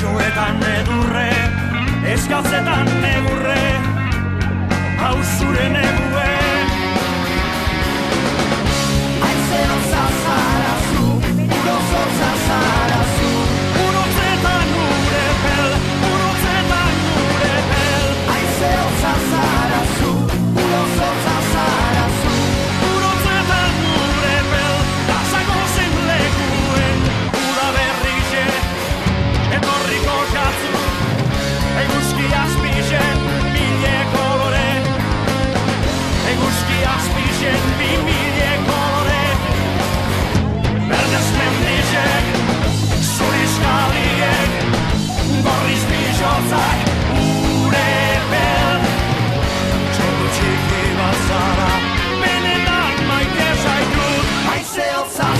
Basoetan edurre, eskatzetan negurre, hau zure negue. Aizero zazarazu, urozotza zarazu, urotzetan gure pel, urotzetan gure pel. Aizero zazarazu, urozotza zarazu, urotzetan gure pel, dasako zen lekuen, uda berrixe, etorriko jatzu, eguzki azpixen, mile kolore, eguzki azpixen, mile kolore, berdez mendizek, zurizkaliek, gorriz bizotzak, ure pel, txoku txiki bat zara, benetan maite zaitut, haize hotza